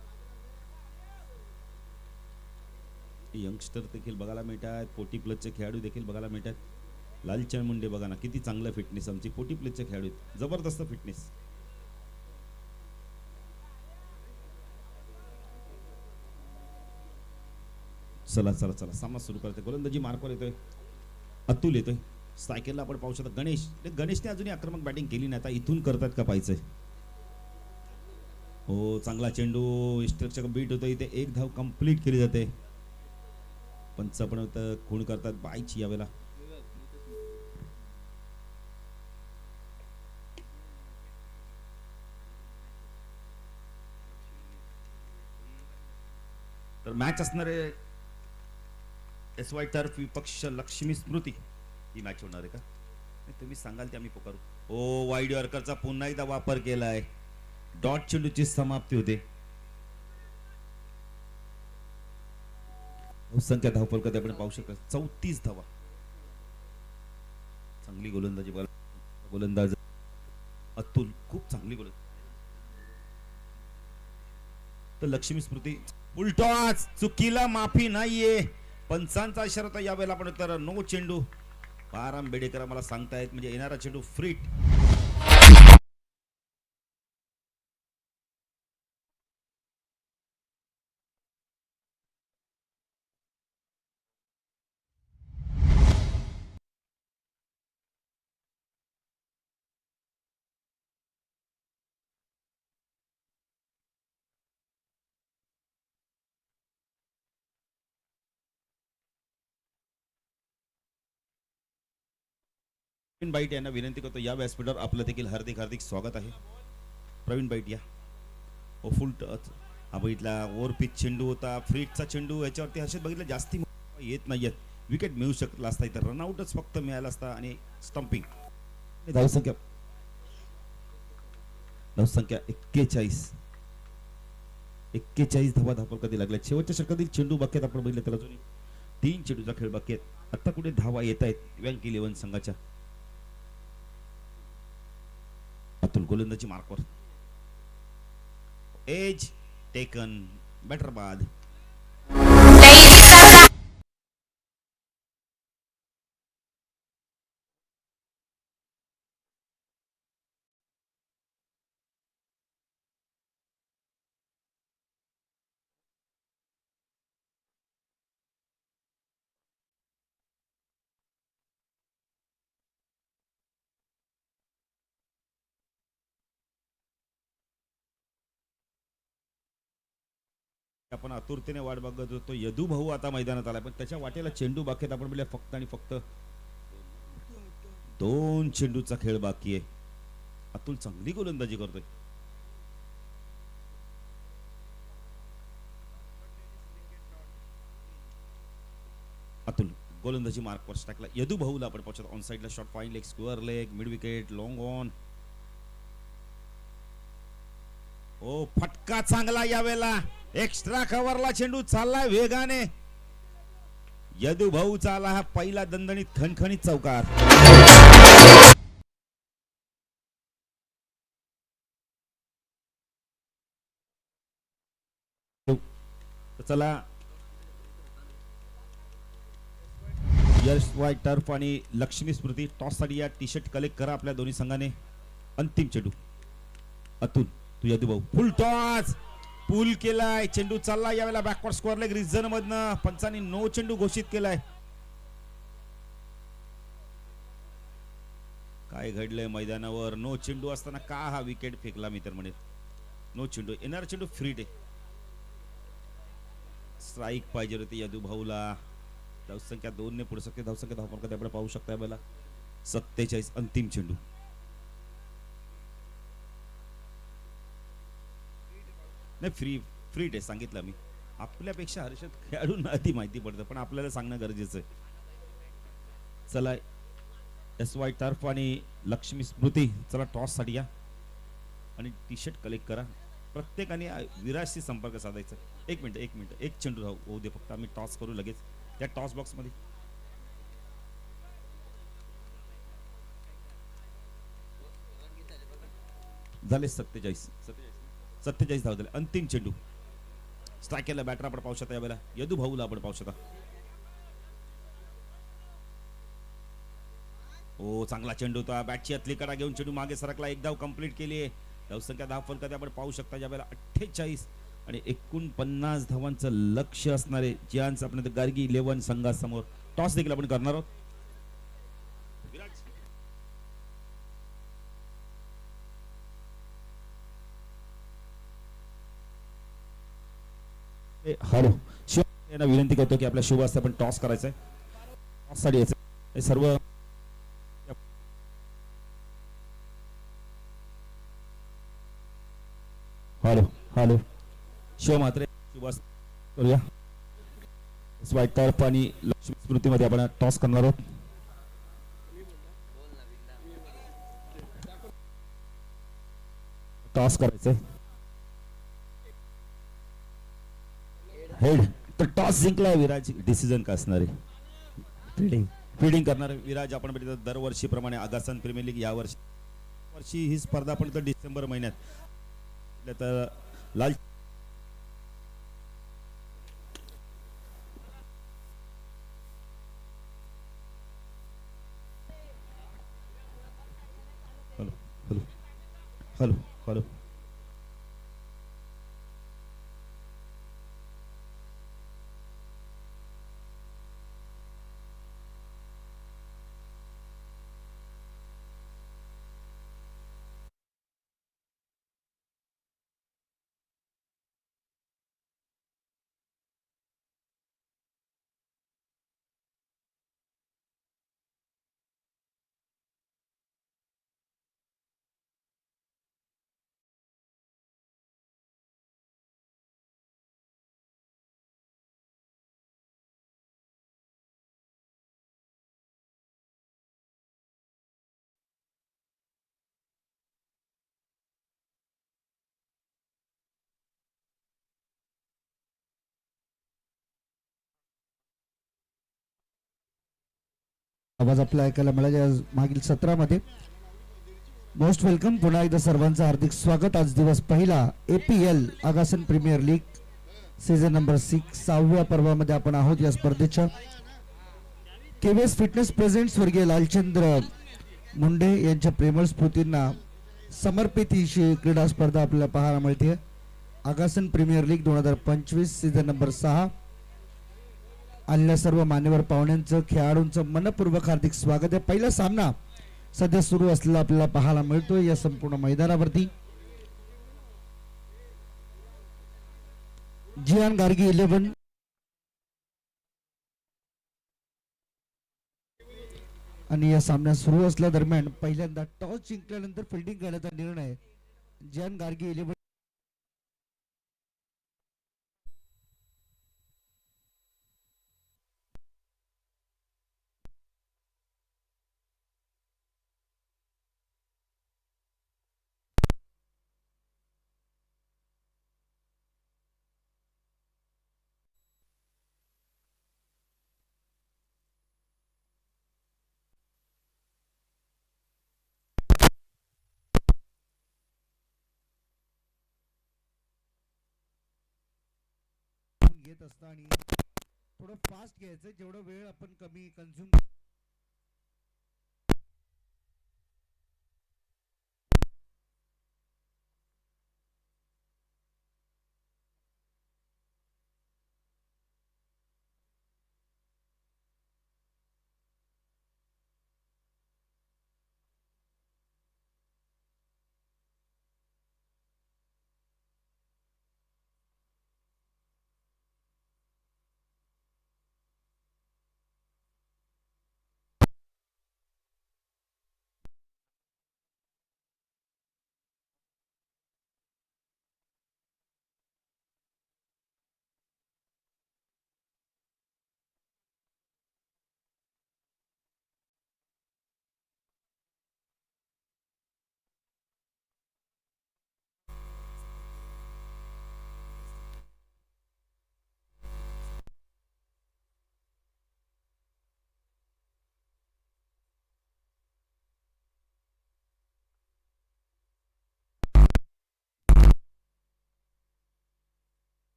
यंगस्टर देखील बघायला मिळतात, 40 प्लसचे खेळाडू देखील बघायला मिळतात. लालचंद मुंडे बघा ना किती चांगलं फिटनेस, आमची 40 प्लसचे खेळाडू आहेत, जबरदस्त फिटनेस. चला चला चला, सामना सुरू करते. गोलंदाजी मार्कवर येतोय, अतुल येतोय. सायकलला आपण पाहू शकता गणेशने अजूनही आक्रमक बॅटिंग केली नाही, आता इथून करतात का पाहायचंय. हो, चांगला चेंडू स्ट्रक्चर बीट होतं, इथे एक धाव कंप्लीट केली जाते. पंच पण खूण करतात बायची यावेळेला. तर मॅच असणारे SY टर्फ विपक्ष लक्ष्मी स्मृती ही मॅच होणार आहे का, तुम्ही सांगाल ते आम्ही पुकारू. ओ, वाईड यॉर्करचा पुन्हा एकदा वापर केलाय, डॉट चेंडूची समाप्ती होते. संख्या धावफल कधी आपण पाहू शकतो 34 धावा. चांगली गोलंदाजी, गोलंदाज अतुल खूप चांगली गोलंदाज. तर लक्ष्मी स्मृती उलटॉच, चुकीला माफी नाहीये, पंचांचा इशारा होता यावेळेला. आपण तर नो चेंडू. पाराम बेडेकर मला सांगतायत, म्हणजे येणारा चेंडू फ्रीट. प्रवीण बाईट यांना विनंती करतो, या व्यासपीठावर आपलं देखील हार्दिक हार्दिक स्वागत आहे. प्रवीण बाईट या. ओ, फुल हा बघितला ओव्हर पिच चेंडू होता, फ्रीटचा चेंडू. याच्यावरती हर्षद बघितलं जास्ती येत नाहीयेत, विकेट मिळू शकला असता, इथं रनआउटच फक्त मिळाला असता आणि स्टंपिंग. धावसंख्या 41 धावा धावफल कधी लागल्या. शेवटच्या षटकातील चेंडू बाकी आपण बघितलं तर अजून 3 चेंडूचा खेळ बाकी आहेत. आता कुठे धावा येत आहेत वँक 11 संघाच्या. अतुल गोलंदाजी मार्कवर, एज टेकन, बॅटर बाद. आपण आतुरतेने वाट बघत होतो, यदू भाऊ आता मैदानात आलाय, पण त्याच्या वाटेला चेंडू बाकी आपण बोलले फक्त आणि फक्त 2 चेंडूचा खेळ बाकी आहे. अतुल चांगली गोलंदाजी करतोय. अतुल गोलंदाजी मार्कवर टाकला. यदू भाऊला आपण पोहोचत ऑन साइडला shot, fine leg, square leg, mid wicket, long on. ओ, फटका चांगला यावेळेला, एक्स्ट्रा कव्हरला चेंडू चाललाय वेगाने. यदू भाऊ चाला हा पहिला दणदणीत खणखणीत चौकार. चला, SY टर्फ आणि लक्ष्मी स्मृती टॉस साठी या टी शर्ट कलेक्ट करा आपल्या दोन्ही संघाने. अंतिम चेंडू अतुल, तू यदू भाऊ, फुल टॉस, पूल केलाय, चेंडू चालला यावेळेला बॅकवर्ड स्क्वेअर लेग रिझन मधनं. पंचांनी नो चेंडू घोषित केलाय. काय घडलंय मैदानावर, नो चेंडू असताना का हा विकेट फेकला मी तर म्हणेल. नो चेंडू, येणारा चेंडू फ्रीट आहे. स्ट्राईक पाहिजे होती यदू भाऊला. धावसंख्या 2 ने पुढे शकते. धावसंख्या धावफलकात आपण पाहू शकता मला 47. अंतिम चेंडू. नाही, फ्रीट आहे सांगितलं मी. आपल्यापेक्षा हर्षद खेळाडूंना आधी माहिती पडतं, पण आपल्याला सांगणं गरजेचं आहे. चला, SY टर्फ आणि लक्ष्मी स्मृती, चला टॉस साठी या आणि टी शर्ट कलेक्ट करा. प्रत्येकाने विराजशी संपर्क साधायचा. एक मिनिट, एक चेंडू होऊ दे फक्त, आम्ही टॉस करू लगेच त्या टॉस बॉक्स मध्ये. झाले 47 सत्तेचाळीस धाव झाले. अंतिम चेंडू स्ट्राईक केला बॅटर आपण पाहू शकता यावेळेला यदू भाऊला आपण पाहू शकता. हो चांगला चेंडू होता बॅटची आतली कडा घेऊन चेंडू मागे सरकला. एक धाव कंप्लीट केली आहे. धावसंख्या 10 फलकात आपण पाहू शकता यावेळेला 48 आणि 49 धावांचं लक्ष असणारे जियांस आपण गार्गी 11 संघासमोर. टॉस देखील आपण करणार आहोत. हॅलो शिव यांना विनंती करतो की आपल्या शुभ असते आपण टॉस करायचा आहे. टॉस साठी यायचं सर्व. हॅलो हॅलो शिव म्हात्रे शुभ करूया. व्हाईट कार्प आणि लक्ष्मी स्मृतीमध्ये आपण टॉस करणार आहोत. टॉस करायचंय. हेड तर टॉस जिंकलाय विराज. डिसिजन का असणार आहे. फिल्डिंग फिल्डिंग करणार विराज आपण बघितलं दरवर्षीप्रमाणे आगासन प्रीमियर लीग वर्षी ही स्पर्धा आपण तर डिसेंबर महिन्यात तर लाल हॅलो हॅलो हॅलो हॅलो आवाज आपला ऐकायला मिळाला मागील सत्रामध्ये. मोस्ट वेलकम पुन्हा एकदा सर्वांचं हार्दिक स्वागत. आज दिवस पहिला APL Agasan premier league season number 6 6व्या पर्वामध्ये आपण आहोत. या स्पर्धेच्या KVS फिटनेस प्रेझेंट स्वर्गीय लालचंद्र मुंडे यांच्या प्रेमळ स्फूर्तींना समर्पित ही क्रीडा स्पर्धा आपल्याला पाहायला मिळते. Agasan premier league 2025 season number 6 आलेल्या सर्व मान्यवर पाहुण्यांचं खेळाडूंचं मनपूर्वक हार्दिक स्वागत आहे. पहिला सामना सध्या सुरू असलेला आपल्याला पाहायला मिळतोय या संपूर्ण मैदानावरती. जियान गार्गी 11 आणि या सामना सुरू असल्या दरम्यान पहिल्यांदा टॉस जिंकल्यानंतर फिल्डिंग करण्याचा निर्णय जियान गार्गी 11 घेत असताना थोडं फास्ट घ्यायचं जेवढा वेळ आपण कमी कन्झ्युम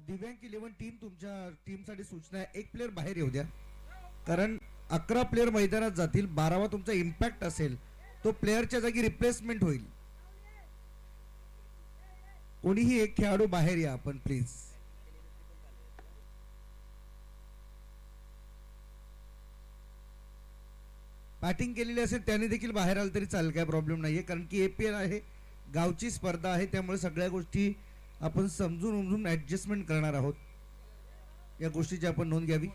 दिव्यांग 11 टीम तुमच्या टीमसाठी सूचना आहे, एक प्लेअर बाहेर येऊ द्या, कारण 11 प्लेअर मैदानात जातील. 12वा तुमचा इम्पॅक्ट असेल, तो प्लेअरच्या जागी रिप्लेसमेंट होईल. कोणीही एक खेळाडू बाहेर या आपण प्लीज. बॅटिंग केलेली असेल त्याने देखील बाहेर आलं तरी चालेल, काय प्रॉब्लेम नाहीये, कारण की APL आहे, गावची स्पर्धा आहे, त्यामुळे सगळ्या गोष्टी आपण समजून उमजून ऍडजस्टमेंट करणार आहोत. या गोष्टीची आपण नोंद घ्यावी.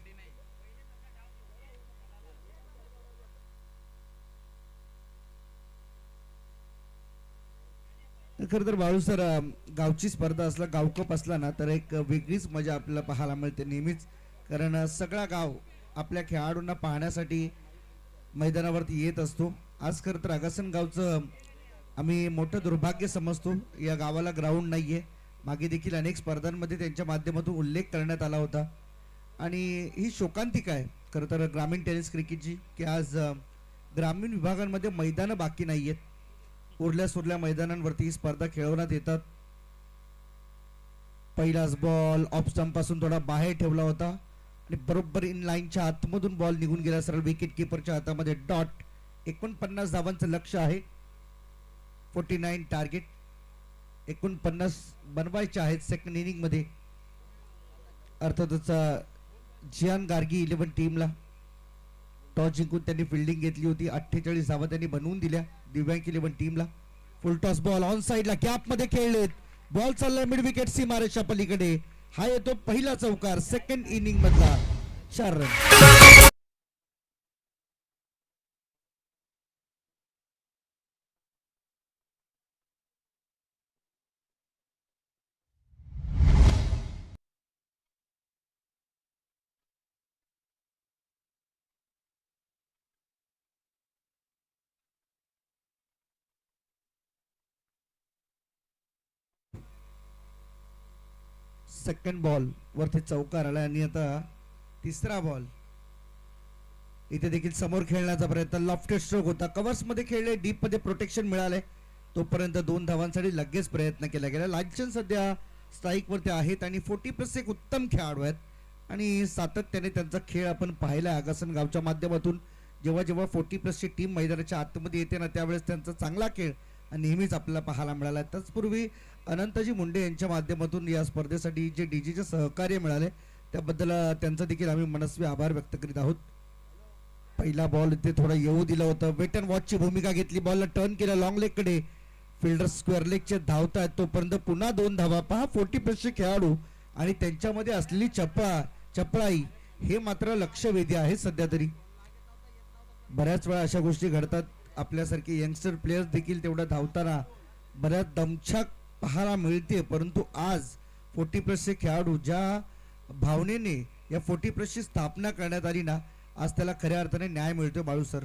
खरं तर बाळू सर, गावची स्पर्धा असला, गावकप असला ना, तर एक वेगळीच मजा आपल्याला पाहायला मिळते नेहमीच, कारण सगळा गाव आपल्या खेळाडूंना पाहण्यासाठी मैदानावरती येत असतो. आज खरं तर आगासन गावचं आम्ही मोठं दुर्भाग्य समजतो, या गावाला ग्राउंड नाहीये. मागे देखील अनेक स्पर्धांमध्ये त्यांच्या माध्यमातून उल्लेख करण्यात आला होता, आणि ही शोकांतिका आहे खरं तर ग्रामीण टेनिस क्रिकेटची, की आज ग्रामीण विभागांमध्ये मैदानं बाकी नाहीयेत. उरल्या सुरल्या मैदानांवरती ही स्पर्धा खेळवण्यात येतात. पहिलाच बॉल ऑफ स्टंप पासून थोडा बाहेर ठेवला होता आणि बरोबर इन लाईनच्या आतमधून बॉल निघून गेला सरळ विकेट किपरच्या हातामध्ये. डॉट. 49 धावांचं लक्ष आहे, 49 टार्गेट, 49 बनवायचे आहेत सेकंड इनिंग मध्ये. अर्थातच जियान गार्गी 11 टीमला टॉस जिंकून त्यांनी फिल्डिंग घेतली होती. 48 धावा त्यांनी बनवून दिल्या दिव्यांग 11 टीमला. फुल टॉस बॉल ऑन साइडला गॅप मध्ये खेळलेत, बॉल चाललाय मिड विकेट सीमारेषा पलीकडे. हा येतो पहिला चौकार सेकंड इनिंग मधला, 4 रन. सेकंड बॉल वरती चौकार आला, आणि आता तिसरा बॉल. इथे देखील समोर खेळण्याचा प्रयत्न, लॉफ्टेड स्ट्रोक होता, कव्हर्स मध्ये खेळले, डीप मध्ये प्रोटेक्शन मिळाले, तोपर्यंत 2 धावांसाठी लगेच प्रयत्न केला गेला. लांछन सध्या स्ट्राईक वरती आहेत आणि 40+ एक उत्तम खेळाडू आहेत, आणि सातत्याने त्यांचा खेळ आपण पाहिला आगासन गावच्या माध्यमातून. जेव्हा जेव्हा 40+ ची टीम मैदानाच्या आतमध्ये येते ना, त्यावेळेस त्यांचा चांगला खेळ नेहमीच आपल्याला पाहायला मिळाला. तत्पूर्वी अनंतजी मुंडे यांच्या माध्यमातून या स्पर्धेसाठी जे डीजीचे सहकार्य मिळाले त्याबद्दल त्यांचा देखील आम्ही मनस्वी आभार व्यक्त करीत आहोत. पहिला बॉल इथे थोडा येऊ दिला होता, वेट अँड वॉचची भूमिका घेतली, बॉलला टर्न केला लॉंग लेग कडे, फिल्डर स्क्वेअर लेगचे धावतात, तोपर्यंत पुन्हा 2 धावा. पहा 40+ चे खेळाडू आणि त्यांच्यामध्ये असलेली चपळाई हे मात्र लक्षवेधी आहे. सध्या तरी बऱ्याच वेळा अशा गोष्टी घडतात, आपल्यासारखे यंगस्टर प्लेयर्स देखील तेवढा धावताना बऱ्याच दमछाक पाहायला मिळते, परंतु आज 40+ चे खेळाडू ज्या भावनेने या 40+ ची स्थापना करण्यात आली ना, आज त्याला खऱ्या अर्थाने न्याय मिळतोय. बाळू सर,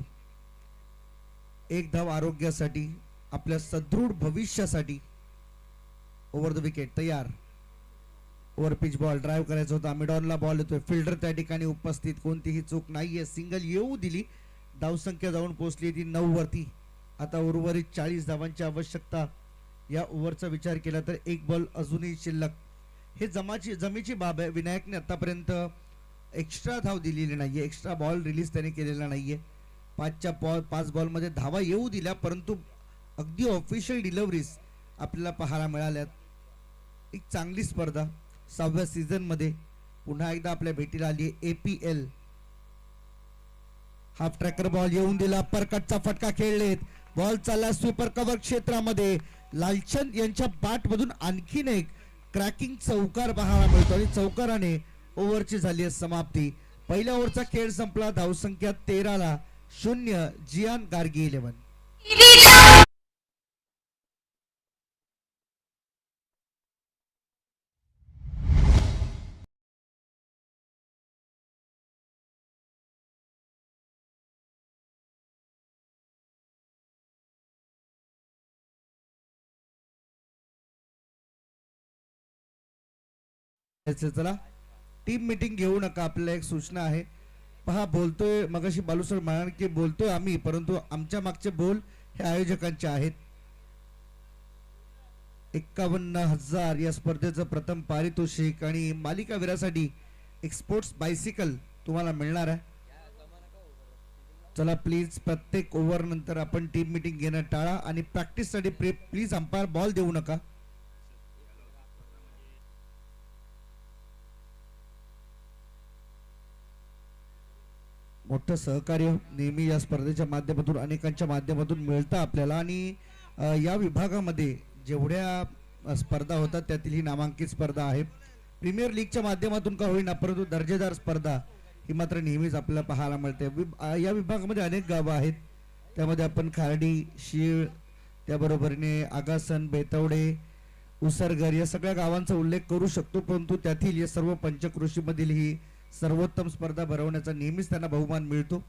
एक धाव आरोग्यासाठी, आपल्या सदृढ भविष्यासाठी. ओव्हर द विकेट तयार, ओव्हर पिच बॉल ड्राईव्ह करायचा होता, मिडॉनला बॉल येतोय, फिल्डर त्या ठिकाणी उपस्थित, कोणतीही चूक नाहीये, सिंगल येऊ दिली, धावसंख्या जाऊन पोहोचली ती 9 वरती. आता उर्वरित 40 धावांची आवश्यकता. या ओव्हरचा विचार केला तर एक बॉल अजूनही शिल्लक. हे जमीची बाब आहे. विनायकने आतापर्यंत एक्स्ट्रा धाव दिलेली नाहीये, एक्स्ट्रा बॉल रिलीज त्याने केलेला नाहीये. 5 बॉलमध्ये धावा येऊ दिल्या, परंतु अगदी ऑफिशियल डिलिव्हरीज आपल्याला पाहायला मिळाल्यात. एक चांगली स्पर्धा 6व्या सीझन मध्ये पुन्हा एकदा आपल्या भेटीला आली. APL हाफ ट्रॅकर बॉल येऊन दिला, परकटचा फटका खेळलेत, बॉल चालला स्वीपर कव्हर क्षेत्रामध्ये. लालचंद यांच्या बॅट मधून आणखीन एक क्रॅकिंग चौकार पाहायला मिळतो, आणि चौकाराने ओव्हरची झाली आहे समाप्ती. पहिल्या ओव्हरचा खेळ संपला, धावसंख्या 13-0 जियान गार्गी 11. चला टीम मीटिंग घेऊ नका, आपल्याला एक सूचना आहे. पहा, बोलतोय मगाशी बालू सर म्हणाले की बोलतोय आम्ही, परंतु आमच्या मागचे बोल हे आयोजकांचे आहेत. 51,000 या स्पर्धेचं प्रथम पारितोषिक आणि मालिकावीरासाठी एक स्पोर्ट्स बायसिकल तुम्हाला मिळणार आहे. चला प्लीज प्रत्येक ओव्हर नंतर आपण टीम मीटिंग घेणं टाळा आणि प्रॅक्टिस साठी प्लीज अंपायर बॉल देऊ नका. मोठं सहकार्य नेहमी या स्पर्धेच्या माध्यमातून अनेकांच्या माध्यमातून मिळतं आपल्याला आणि या विभागामध्ये जेवढ्या स्पर्धा होतात त्यातील ही नामांकित स्पर्धा आहे. प्रीमियर लीगच्या माध्यमातून का होईना परंतु दर्जेदार स्पर्धा ही मात्र नेहमीच आपल्याला पाहायला मिळते. या विभागामध्ये अनेक गावं आहेत. त्यामध्ये आपण खार्डी, शीळ, त्याबरोबरीने आगासन, बेतवडे, उसरगर या सगळ्या गावांचा उल्लेख करू शकतो. परंतु त्यातील या सर्व पंचक्रोशीमधील ही सर्वोत्तम स्पर्धा भरवण्याचा नेहमीच त्यांना बहुमान मिळतो.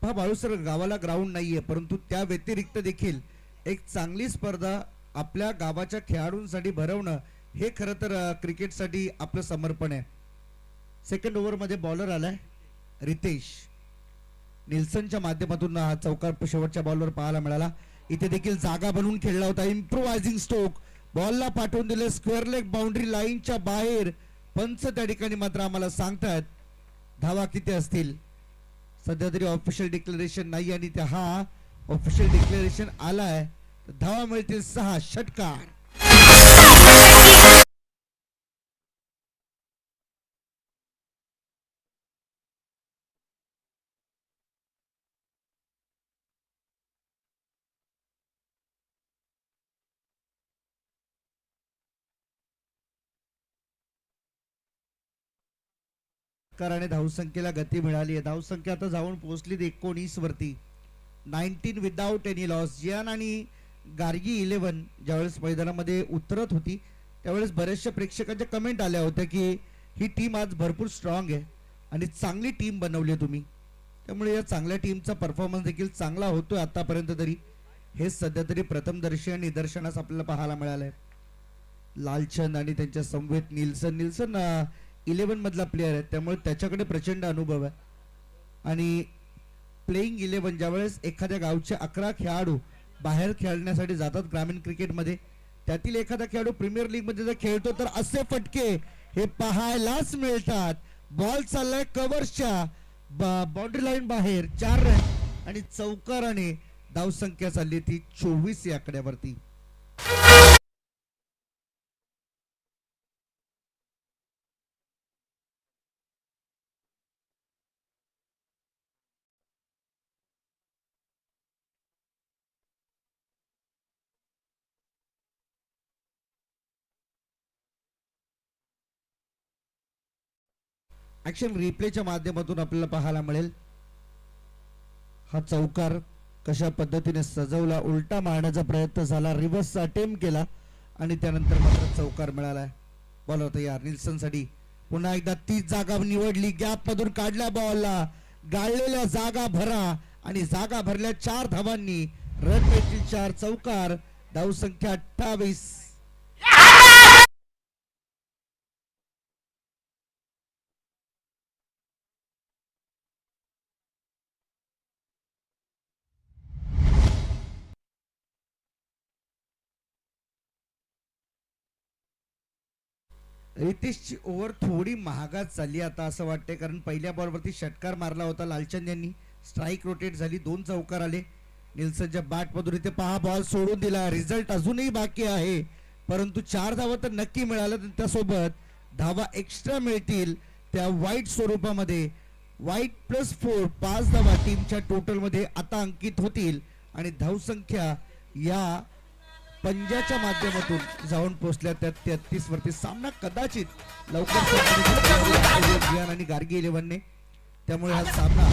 पहा बाळूसर गावाला ग्राउंड नाहीये परंतु त्या व्यतिरिक्त देखील एक चांगली स्पर्धा आपल्या गावाच्या खेळाडूंसाठी भरवणं हे खरं तर क्रिकेटसाठी आपलं समर्पण आहे. सेकंड ओव्हरमध्ये बॉलर आलाय रितेश निल्सनच्या माध्यमातून हा चौकार शेवटच्या बॉलवर पाहायला मिळाला. इथे देखील जागा बनवून खेळला होता. इम्प्रोवायझिंग स्ट्रोक बॉलला पाठवून दिले स्क्वेअर लेग बाउंड्री लाईनच्या बाहेर. पंच त्या ठिकाणी मात्र आम्हाला सांगतात धावा किती असतील. सध्या तरी ऑफिशियल डिक्लेरेशन नाही आणि हा ऑफिशियल डिक्लेरेशन आलाय तर धावा मिळतील 6. षटकार आणि धावसंख्येला गती मिळाली आहे. धावसंख्या आता जाऊन पोहोचली 19 वरती. 19 विदाउट एनी लॉस. जियान आणि गार्गी 11 ज्यावेळेस मैदानामध्ये उतरत होती त्यावेळेस बऱ्याचशा प्रेक्षकांच्या कमेंट आल्या होत्या की ही टीम आज भरपूर स्ट्रॉंग आहे आणि चांगली टीम बनवली तुम्ही. त्यामुळे या चांगल्या टीमचा परफॉर्मन्स देखील चांगला होतोय आतापर्यंत तरी. हे सध्या तरी प्रथमदर्शी आणि निदर्शनास आपल्याला पाहायला मिळालंय. लालचंद आणि त्यांच्या समवेत निल्सन 11 मधला प्लेअर आहे त्यामुळे त्याच्याकडे प्रचंड अनुभव आहे. आणि प्लेइंग 11 ज्यावेळेस एखाद्या गावचे 11 खेळाडू बाहेर खेळण्यासाठी जातात ग्रामीण क्रिकेटमध्ये त्यातील एखादा खेळाडू प्रीमियर लीग मध्ये जर खेळतो तर असे फटके हे पाहायलाच मिळतात. बॉल चाललाय कव्हर्सच्या बाउंड्री लाईन बाहेर 4 रन आणि चौकाराने धावसंख्या चालली ती 24 या आकड्यावरती. ऍक्शन रिप्लेच्या माध्यमातून आपल्याला पाहायला मिळेल हा चौकार कशा पद्धतीने सजवला. उलटा मारण्याचा प्रयत्न झाला, रिव्हर्सचा अटेम्प्ट केला आणि त्यानंतर मात्र चौकार मिळाला. बॉलर तयार निल्सन साठी. पुन्हा एकदा तीच जागा निवडली. गॅप मधून काढल्या बॉलला. गाळलेल्या जागा भरा आणि जागा भरल्या 4 धावांनी. रन मिळतील 4. चौकार. धावसंख्या 28. रितेशची ओव्हर थोडी महागात चालली आता असं वाटतंय कारण पहिल्या बॉलवरती षटकार मारला होता लालचंद यांनी. स्ट्राईक रोटेट झाली. 2 चौकार आले. निल्सनच्या बॅट मधून इथे पहा बॉल सोडून दिला. रिझल्ट अजूनही बाकी आहे परंतु 4 धावा तर नक्की मिळाल्या. त्यासोबत धावा एक्स्ट्रा मिळतील त्या वाईट स्वरूपामध्ये. वाईट +4 5 धावा टीमच्या टोटल मध्ये आता अंकित होतील आणि धावसंख्या या पंजाच्या माध्यमातून जाऊन पोहोचल्या त्या 33 वरती. सामना कदाचित लवकर आणि गार्गी 11 ने त्यामुळे हा सामना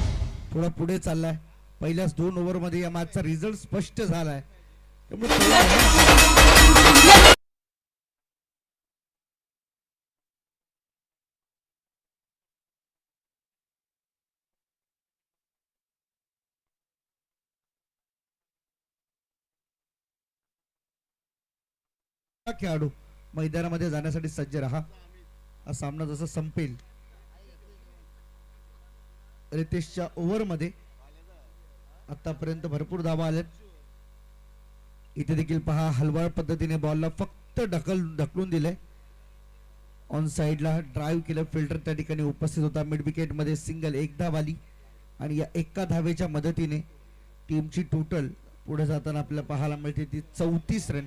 थोडा पुढे चाललाय. पहिल्याच 2 ओव्हर मध्ये या मॅचचा रिझल्ट स्पष्ट झालाय. खेळाडू मैदानामध्ये जाण्यासाठी सज्ज राहा. हा सामना जसा संपेल रितेशच्या ओव्हर मध्ये आतापर्यंत भरपूर धावा आल्यात. इथे देखील पहा हलवाळ पद्धतीने बॉलला फक्त फक्त ढकलून दिले. ऑन साइडला ड्राईव्ह केलं, फिल्टर त्या ठिकाणी उपस्थित होता. मिड विकेट मध्ये सिंगल एक धाव आली आणि या एका धावेच्या मदतीने टीमची टोटल पुढे जाताना आपल्याला पाहायला मिळते ती 34 रन.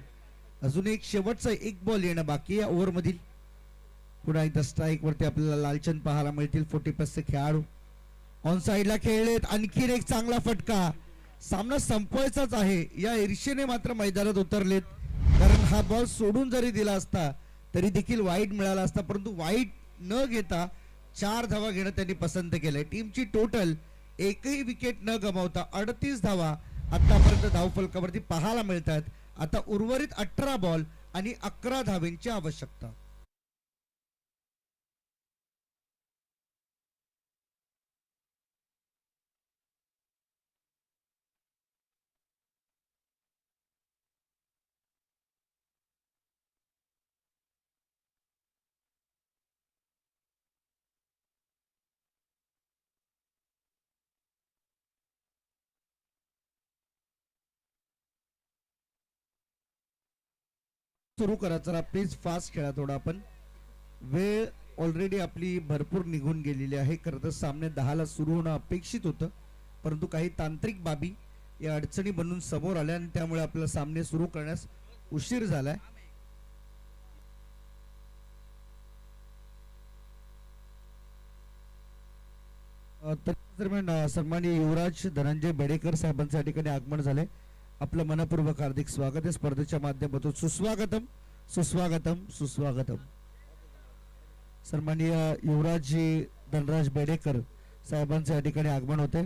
अजून एक शेवटचा एक बॉल येणं बाकी या ओव्हर मधील. पुन्हा एकदा स्ट्राईक वरती आपल्याला लालचंद पाहायला मिळतील. 40+ चे खेळाडू ऑन साइडला खेळलेत. आणखीन एक चांगला फटका. सामना संपवायचाच आहे या ईर्षेने मात्र मैदानात उतरलेत, कारण हा बॉल सोडून जरी दिला असता तरी देखील वाईट मिळाला असता, परंतु वाईट न घेता 4 धावा घेणं त्यांनी पसंत केलंय. टीमची टोटल एकही विकेट न गमावता 38 धावा आतापर्यंत धावफलकावरती पाहायला मिळतात. आता उर्वरित 18 बॉल आणि 11 धावेंची आवश्यकता. सुरू करा जरा प्लीज, फास्ट खेळा थोडा. आपण वेळ ऑलरेडी आपली भरपूर निघून गेलेली आहे. खरं तर सामने 10ला सुरू होणं अपेक्षित होतं, परंतु काही तांत्रिक बाबी या अडचणी बनून समोर आल्या आणि त्यामुळे आपल्याला सामने सुरू करण्यास उशीर झालाय. दरम्यान सन्माननीय युवराज धनंजय बेडेकर साहेबांचं या ठिकाणी आगमन झाले. आपलं मनपूर्वक हार्दिक स्वागत आहे स्पर्धेच्या माध्यमातून. सुस्वागतम सुस्वागतम सुस्वागतम. सन्माननीय युवराजजी धनराज बेडेकर साहेबांचं या ठिकाणी आगमन होते.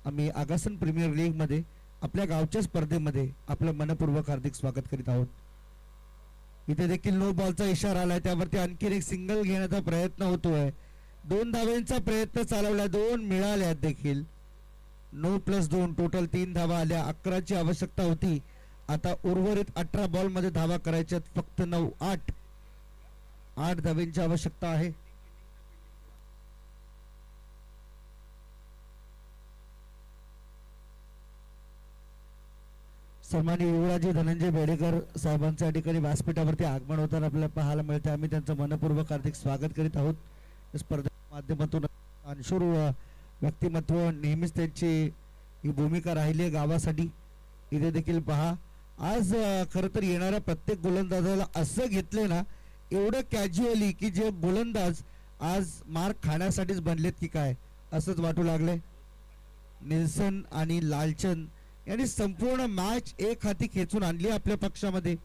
आम्ही आगासन प्रीमियर लीग मध्ये आपल्या गावच्या स्पर्धेमध्ये आपलं मनपूर्वक हार्दिक स्वागत करीत आहोत. इथे देखील नो बॉलचा इशारा आलाय, त्यावरती आणखीन एक सिंगल घेण्याचा प्रयत्न होतोय. 2 धावेंचा प्रयत्न चालवला, 2 मिळाल्यात देखील. 9+2 टोटल 3 धावा आल्या. 11ची आवश्यकता होती. आता उर्वरित 18 बॉल मध्ये धावा करायच्यात फक्त 8 धावेंची आवश्यकता आहे. सन्माननीय युवराजी धनंजय बेडेकर साहेबांच्या या ठिकाणी व्यासपीठावरती आगमन होताना आपल्याला पाहायला मिळते. आम्ही त्यांचं मनपूर्वक हार्दिक स्वागत करीत आहोत. स्पर्धेच्या माध्यमातून अनशूर व्यक्तिमत्व, नेहमीच त्यांची ही भूमिका राहिली आहे गावासाठी. इथे देखील पहा, आज खरं तर येणाऱ्या प्रत्येक गोलंदाजाला असं घेतले ना एवढं कॅज्युअली की जे गोलंदाज आज मार खाण्यासाठीच बनलेत की काय असंच वाटू लागले. निल्सन आणि लालचंद यांनी संपूर्ण मॅच एक हाती खेचून आणली आपल्या पक्षामध्ये.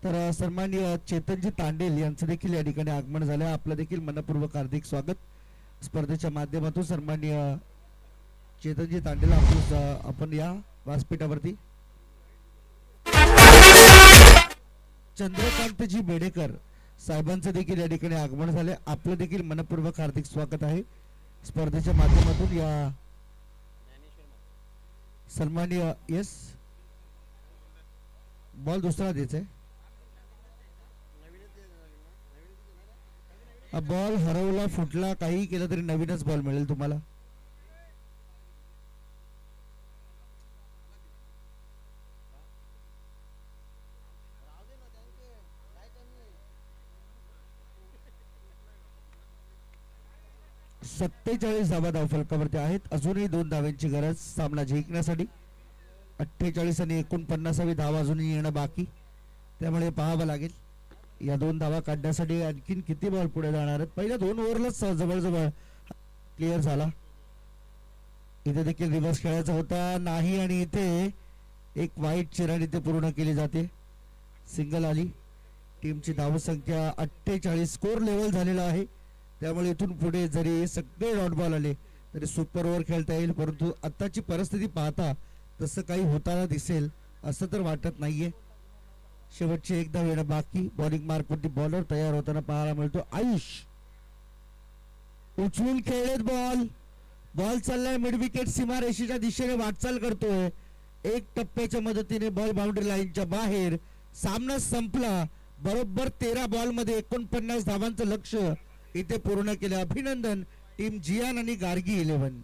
तर सन्माननीय चेतनजी तांडेल यांचं देखील या ठिकाणी आगमन झालं. आपलं देखील मनपूर्वक हार्दिक स्वागत स्पर्धेच्या माध्यमातून. सन्माननीय चेतनजी तांडेल आपण या व्यासपीठावरती. चंद्रकांतजी बेडेकर साहेबांचं देखील या ठिकाणी आगमन झाले. आपलं देखील मनपूर्वक हार्दिक स्वागत आहे स्पर्धेच्या माध्यमातून. या सन्माननीय यस बॉल दुसरा द्यायचा आहे. बॉल हरवला, फुटला, काही केलं तरी नवीनच बॉल मिळेल तुम्हाला. सत्तेचाळीस धावा धावफलकावरती आहेत. अजूनही 2 धाव्यांची गरज सामना जिंकण्यासाठी. 48 आणि 49वी धावा अजूनही येणं बाकी, त्यामुळे पाहावं लागेल या 2 धावा काढण्यासाठी आणखीन किती बॉल पुढे जाणार आहेत. पहिल्या 2 ओव्हरलाच जवळजवळ क्लिअर झाला. इथे देखील रिव्हर्स खेळायचा होता, नाही, आणि इथे एक वाईट चिराण इथे पूर्ण केली जाते. सिंगल आली. टीमची धावसंख्या 48 स्कोर लेवल झालेला आहे, त्यामुळे इथून पुढे जरी सगळे डॉट बॉल आले तरी सुपर ओव्हर खेळता येईल. परंतु आताची परिस्थिती पाहता तसं काही होताना दिसेल असं तर वाटत नाहीये. शेवटची एक धाव येणं बाकी. बॉलिंग मार्कवरती बॉलर तयार होताना पाहायला मिळतो. आयुष उचलून खेळलेत बॉल. बॉल चाललाय मिड विकेट सीमारेषेच्या दिशेने वाटचाल करतोय. एक टप्प्याच्या मदतीने बॉल बाउंड्री लाईनच्या बाहेर. सामना संपला. बरोबर 13 बॉल मध्ये 49 धावांचं लक्ष्य इथे पूर्ण केलं. अभिनंदन टीम जियान आणि गार्गी 11.